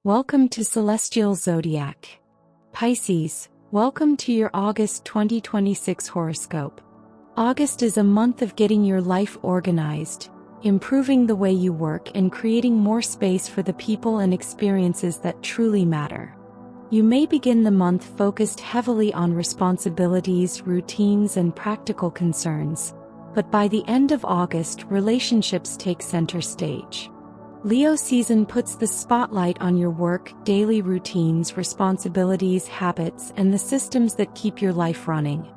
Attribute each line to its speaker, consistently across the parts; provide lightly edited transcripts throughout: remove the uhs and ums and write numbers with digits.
Speaker 1: Welcome to Celestial Zodiac. Pisces, welcome to your August 2026 horoscope. August is a month of getting your life organized, improving the way you work, and creating more space for the people and experiences that truly matter. You may begin the month focused heavily on responsibilities, routines, and practical concerns, but by the end of August, relationships take center stage. Leo season puts the spotlight on your work, daily routines, responsibilities, habits, and the systems that keep your life running.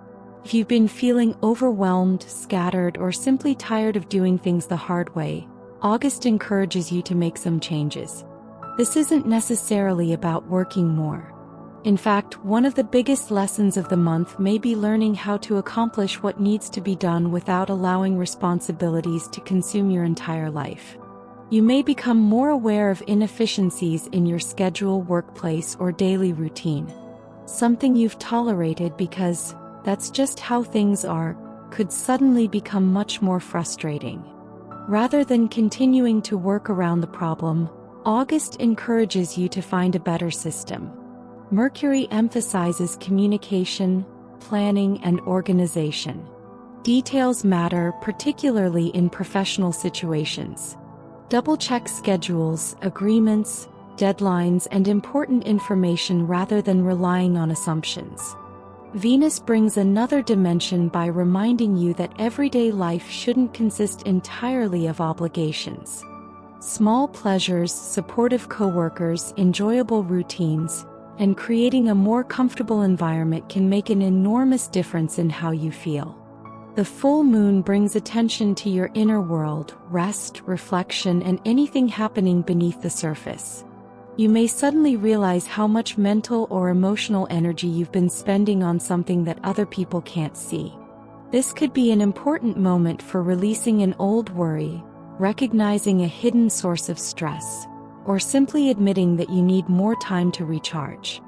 Speaker 1: If you've been feeling overwhelmed, scattered, or simply tired of doing things the hard way, August encourages you to make some changes. This isn't necessarily about working more. In fact, one of the biggest lessons of the month may be learning how to accomplish what needs to be done without allowing responsibilities to consume your entire life. You may become more aware of inefficiencies in your schedule, workplace, or daily routine. Something you've tolerated because that's just how things are could suddenly become much more frustrating. Rather than continuing to work around the problem, August encourages you to find a better system. Mercury emphasizes communication, planning, and organization. Details matter, particularly in professional situations. Double-check schedules, agreements, deadlines, and important information rather than relying on assumptions. Venus brings another dimension by reminding you that everyday life shouldn't consist entirely of obligations. Small pleasures, supportive coworkers, enjoyable routines, and creating a more comfortable environment can make an enormous difference in how you feel. The full moon brings attention to your inner world, rest, reflection, and anything happening beneath the surface. You may suddenly realize how much mental or emotional energy you've been spending on something that other people can't see. This could be an important moment for releasing an old worry, recognizing a hidden source of stress, or simply admitting that you need more time to recharge.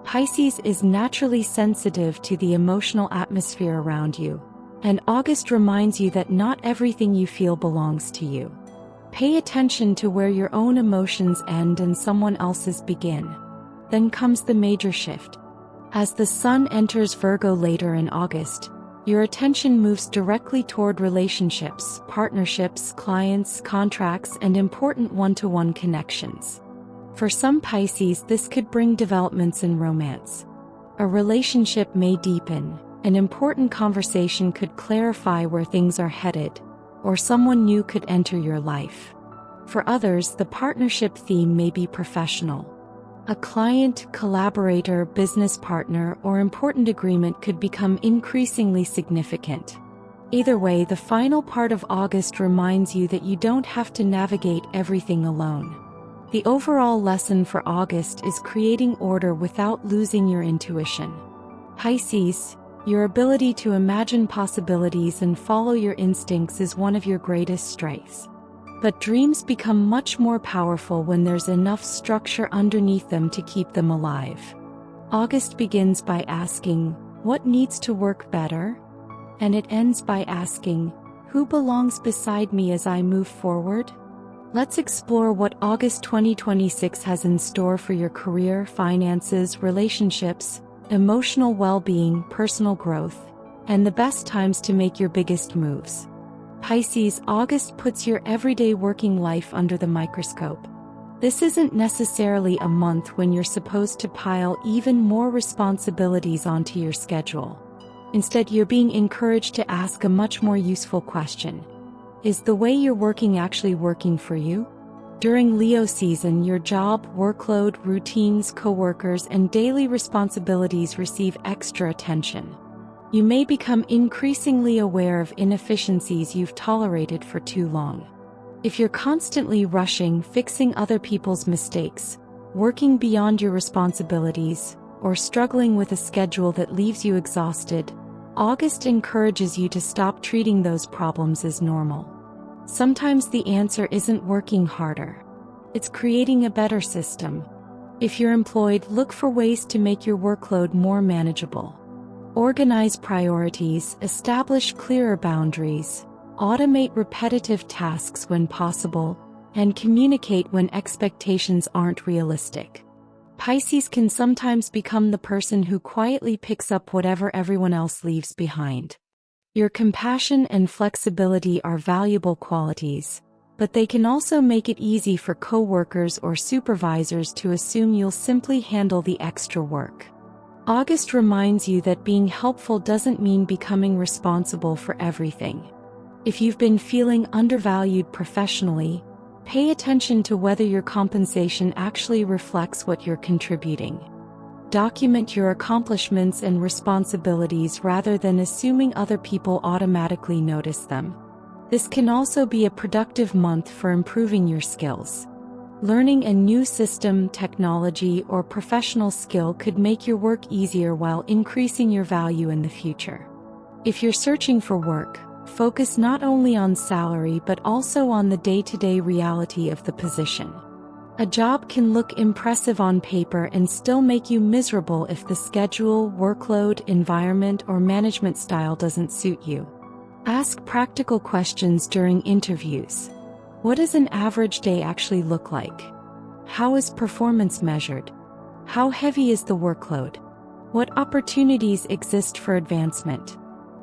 Speaker 1: Pisces is naturally sensitive to the emotional atmosphere around you, and August reminds you that not everything you feel belongs to you. Pay attention to where your own emotions end and someone else's begin. Then comes the major shift. As the sun enters Virgo later in August, your attention moves directly toward relationships, partnerships, clients, contracts, and important one-to-one connections. For some Pisces, this could bring developments in romance. A relationship may deepen, an important conversation could clarify where things are headed, or someone new could enter your life. For others, the partnership theme may be professional. A client, collaborator, business partner, or important agreement could become increasingly significant. Either way, the final part of August reminds you that you don't have to navigate everything alone. The overall lesson for August is creating order without losing your intuition. Pisces, your ability to imagine possibilities and follow your instincts is one of your greatest strengths. But dreams become much more powerful when there's enough structure underneath them to keep them alive. August begins by asking, what needs to work better? And it ends by asking, who belongs beside me as I move forward? Let's explore what August 2026 has in store for your career, finances, relationships, emotional well-being, personal growth, and the best times to make your biggest moves. Pisces, August puts your everyday working life under the microscope. This isn't necessarily a month when you're supposed to pile even more responsibilities onto your schedule. Instead, you're being encouraged to ask a much more useful question. Is the way you're working actually working for you? During Leo season, your job, workload, routines, coworkers, and daily responsibilities receive extra attention. You may become increasingly aware of inefficiencies you've tolerated for too long. If you're constantly rushing, fixing other people's mistakes, working beyond your responsibilities, or struggling with a schedule that leaves you exhausted, August encourages you to stop treating those problems as normal. Sometimes the answer isn't working harder. It's creating a better system. If you're employed, look for ways to make your workload more manageable. Organize priorities, establish clearer boundaries, automate repetitive tasks when possible, and communicate when expectations aren't realistic. Pisces can sometimes become the person who quietly picks up whatever everyone else leaves behind. Your compassion and flexibility are valuable qualities, but they can also make it easy for coworkers or supervisors to assume you'll simply handle the extra work. August reminds you that being helpful doesn't mean becoming responsible for everything. If you've been feeling undervalued professionally, pay attention to whether your compensation actually reflects what you're contributing. Document your accomplishments and responsibilities rather than assuming other people automatically notice them. This can also be a productive month for improving your skills. Learning a new system, technology, or professional skill could make your work easier while increasing your value in the future. If you're searching for work, focus not only on salary but also on the day-to-day reality of the position. A job can look impressive on paper and still make you miserable if the schedule, workload, environment, or management style doesn't suit you. Ask practical questions during interviews. What does an average day actually look like? How is performance measured? How heavy is the workload? What opportunities exist for advancement?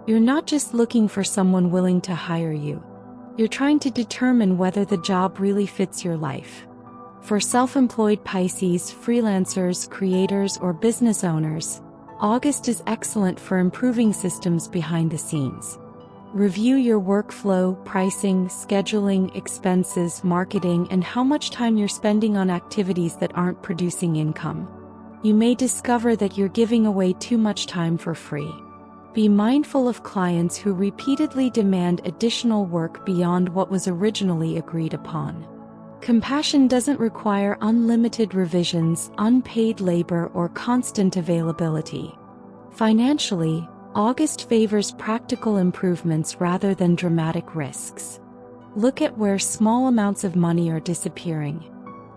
Speaker 1: You're not just looking for someone willing to hire you. You're trying to determine whether the job really fits your life. For self-employed Pisces, freelancers, creators, or business owners, August is excellent for improving systems behind the scenes. Review your workflow, pricing, scheduling, expenses, marketing, and how much time you're spending on activities that aren't producing income. You may discover that you're giving away too much time for free. Be mindful of clients who repeatedly demand additional work beyond what was originally agreed upon. Compassion doesn't require unlimited revisions, unpaid labor, or constant availability. Financially, August favors practical improvements rather than dramatic risks. Look at where small amounts of money are disappearing.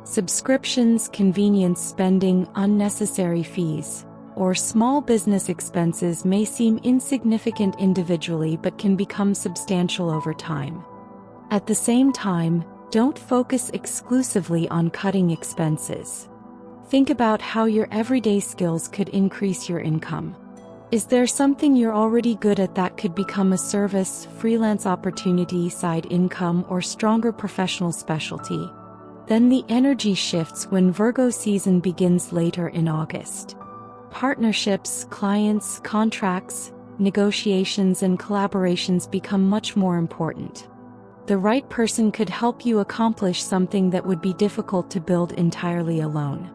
Speaker 1: Subscriptions, convenience spending, unnecessary fees, or small business expenses may seem insignificant individually but can become substantial over time. At the same time, don't focus exclusively on cutting expenses. Think about how your everyday skills could increase your income. Is there something you're already good at that could become a service, freelance opportunity, side income, or stronger professional specialty? Then the energy shifts when Virgo season begins later in August. Partnerships, clients, contracts, negotiations, and collaborations become much more important. The right person could help you accomplish something that would be difficult to build entirely alone.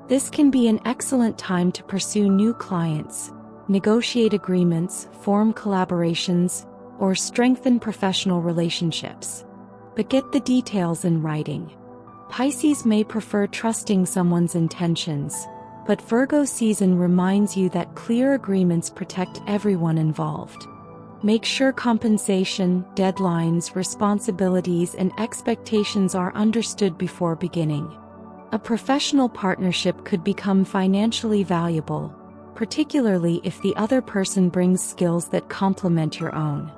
Speaker 1: This can be an excellent time to pursue new clients, negotiate agreements, form collaborations, or strengthen professional relationships. But get the details in writing. Pisces may prefer trusting someone's intentions, but Virgo season reminds you that clear agreements protect everyone involved. Make sure compensation, deadlines, responsibilities, and expectations are understood before beginning. A professional partnership could become financially valuable, particularly if the other person brings skills that complement your own.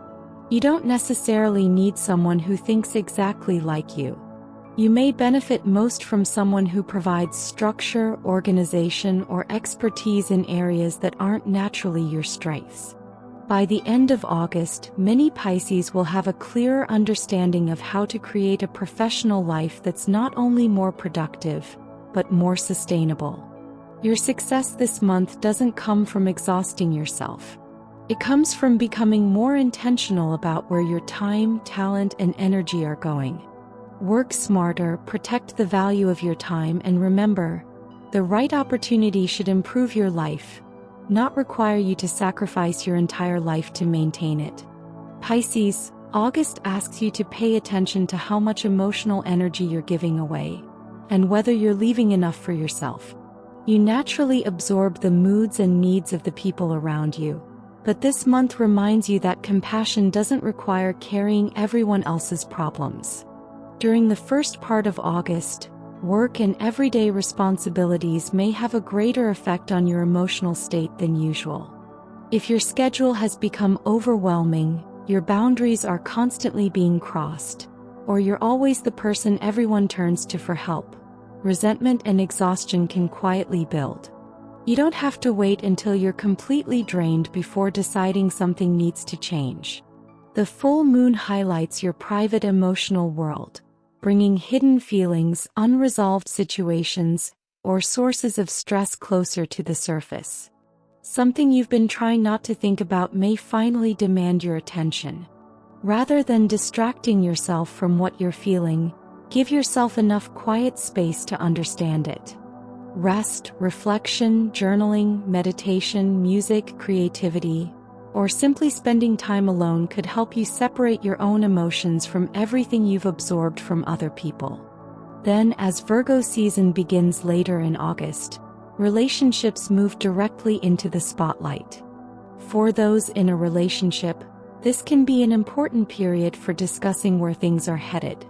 Speaker 1: You don't necessarily need someone who thinks exactly like you. You may benefit most from someone who provides structure, organization, or expertise in areas that aren't naturally your strengths. By the end of August, many Pisces will have a clearer understanding of how to create a professional life that's not only more productive, but more sustainable. Your success this month doesn't come from exhausting yourself. It comes from becoming more intentional about where your time, talent, and energy are going. Work smarter, protect the value of your time, and remember, the right opportunity should improve your life, not require you to sacrifice your entire life to maintain it. Pisces, August asks you to pay attention to how much emotional energy you're giving away, and whether you're leaving enough for yourself. You naturally absorb the moods and needs of the people around you, but this month reminds you that compassion doesn't require carrying everyone else's problems. During the first part of August, work and everyday responsibilities may have a greater effect on your emotional state than usual. If your schedule has become overwhelming, your boundaries are constantly being crossed, or you're always the person everyone turns to for help, resentment and exhaustion can quietly build. You don't have to wait until you're completely drained before deciding something needs to change. The full moon highlights your private emotional world, bringing hidden feelings, unresolved situations, or sources of stress closer to the surface. Something you've been trying not to think about may finally demand your attention. Rather than distracting yourself from what you're feeling, give yourself enough quiet space to understand it. Rest, reflection, journaling, meditation, music, creativity, or simply spending time alone could help you separate your own emotions from everything you've absorbed from other people. Then, as Virgo season begins later in August, relationships move directly into the spotlight. For those in a relationship, this can be an important period for discussing where things are headed.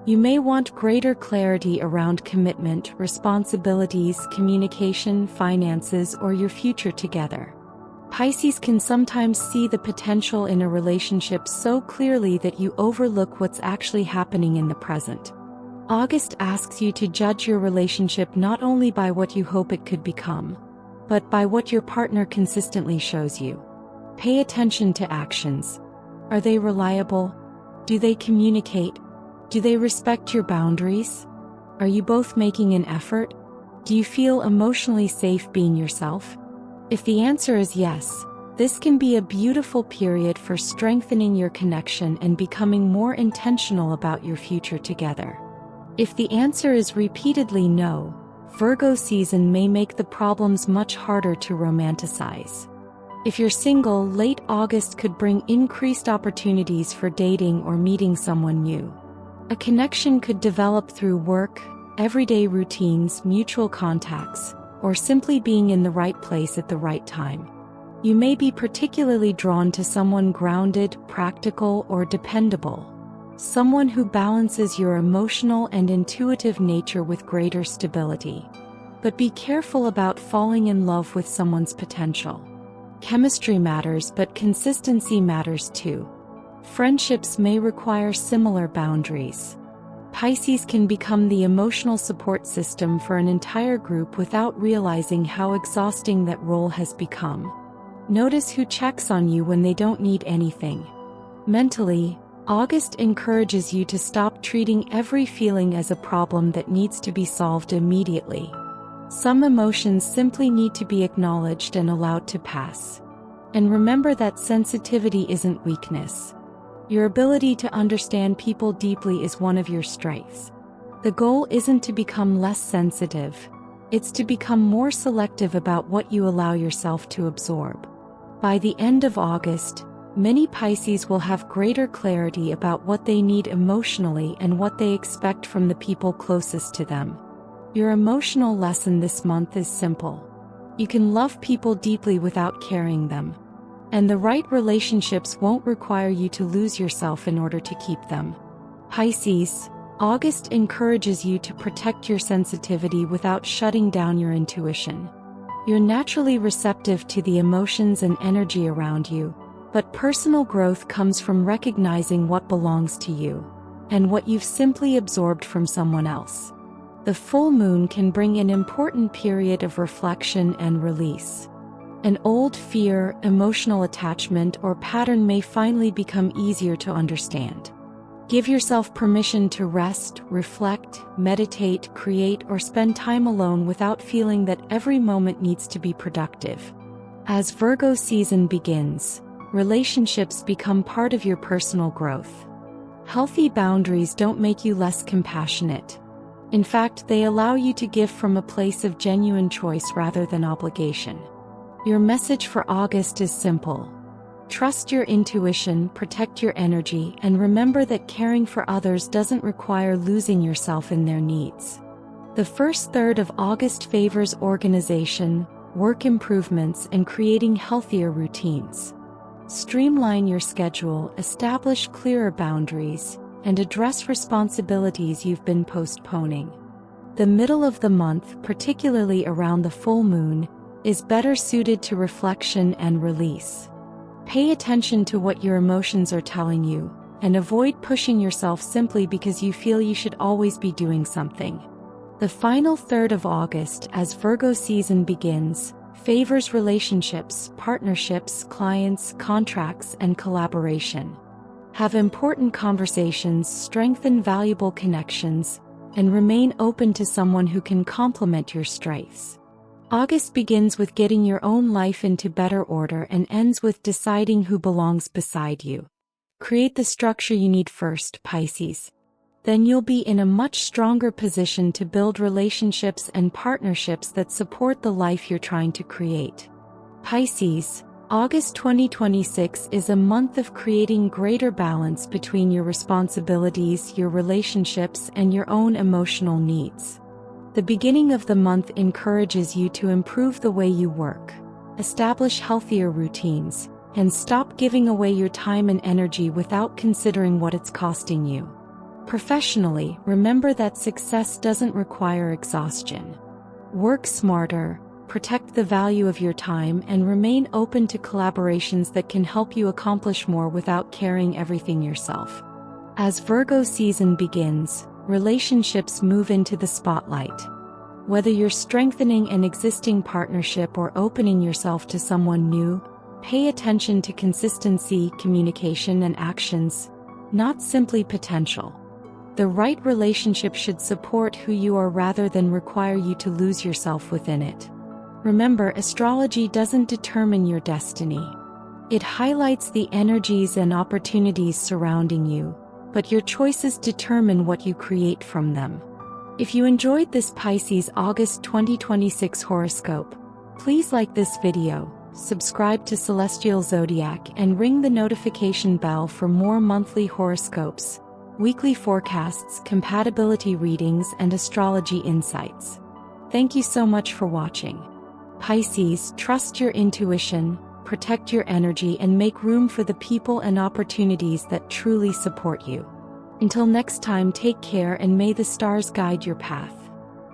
Speaker 1: You may want greater clarity around commitment, responsibilities, communication, finances, or your future together. Pisces can sometimes see the potential in a relationship so clearly that you overlook what's actually happening in the present. August asks you to judge your relationship not only by what you hope it could become, but by what your partner consistently shows you. Pay attention to actions. Are they reliable? Do they communicate? Do they respect your boundaries? Are you both making an effort? Do you feel emotionally safe being yourself? If the answer is yes, this can be a beautiful period for strengthening your connection and becoming more intentional about your future together. If the answer is repeatedly no, Virgo season may make the problems much harder to romanticize. If you're single, late August could bring increased opportunities for dating or meeting someone new. A connection could develop through work, everyday routines, mutual contacts, or simply being in the right place at the right time. You may be particularly drawn to someone grounded, practical, or dependable. Someone who balances your emotional and intuitive nature with greater stability. But be careful about falling in love with someone's potential. Chemistry matters, but consistency matters too. Friendships may require similar boundaries. Pisces can become the emotional support system for an entire group without realizing how exhausting that role has become. Notice who checks on you when they don't need anything. Mentally, August encourages you to stop treating every feeling as a problem that needs to be solved immediately. Some emotions simply need to be acknowledged and allowed to pass. And remember that sensitivity isn't weakness. Your ability to understand people deeply is one of your strengths. The goal isn't to become less sensitive, it's to become more selective about what you allow yourself to absorb. By the end of August, many Pisces will have greater clarity about what they need emotionally and what they expect from the people closest to them. Your emotional lesson this month is simple. You can love people deeply without carrying them. And the right relationships won't require you to lose yourself in order to keep them. Pisces, August encourages you to protect your sensitivity without shutting down your intuition. You're naturally receptive to the emotions and energy around you, but personal growth comes from recognizing what belongs to you, and what you've simply absorbed from someone else. The full moon can bring an important period of reflection and release. An old fear, emotional attachment, or pattern may finally become easier to understand. Give yourself permission to rest, reflect, meditate, create, or spend time alone without feeling that every moment needs to be productive. As Virgo season begins, relationships become part of your personal growth. Healthy boundaries don't make you less compassionate. In fact, they allow you to give from a place of genuine choice rather than obligation. Your message for August is simple. Trust your intuition, protect your energy, and remember that caring for others doesn't require losing yourself in their needs. The first third of August favors organization, work improvements, and creating healthier routines. Streamline your schedule, establish clearer boundaries, and address responsibilities you've been postponing. The middle of the month, particularly around the full moon, is better suited to reflection and release. Pay attention to what your emotions are telling you, and avoid pushing yourself simply because you feel you should always be doing something. The final third of August, as Virgo season begins, favors relationships, partnerships, clients, contracts, and collaboration. Have important conversations, strengthen valuable connections, and remain open to someone who can complement your strengths. August begins with getting your own life into better order and ends with deciding who belongs beside you. Create the structure you need first, Pisces. Then you'll be in a much stronger position to build relationships and partnerships that support the life you're trying to create. Pisces, August 2026 is a month of creating greater balance between your responsibilities, your relationships, and your own emotional needs. The beginning of the month encourages you to improve the way you work, establish healthier routines, and stop giving away your time and energy without considering what it's costing you. Professionally, remember that success doesn't require exhaustion. Work smarter, protect the value of your time, and remain open to collaborations that can help you accomplish more without carrying everything yourself. As Virgo season begins, relationships move into the spotlight. Whether you're strengthening an existing partnership or opening yourself to someone new, pay attention to consistency, communication, and actions, not simply potential. The right relationship should support who you are rather than require you to lose yourself within it. Remember, astrology doesn't determine your destiny. It highlights the energies and opportunities surrounding you, but your choices determine what you create from them. If you enjoyed this Pisces August 2026 horoscope, please like this video, subscribe to Celestial Zodiac, and ring the notification bell for more monthly horoscopes, weekly forecasts, compatibility readings, and astrology insights. Thank you so much for watching. Pisces, trust your intuition, protect your energy, and make room for the people and opportunities that truly support you. Until next time, take care and may the stars guide your path.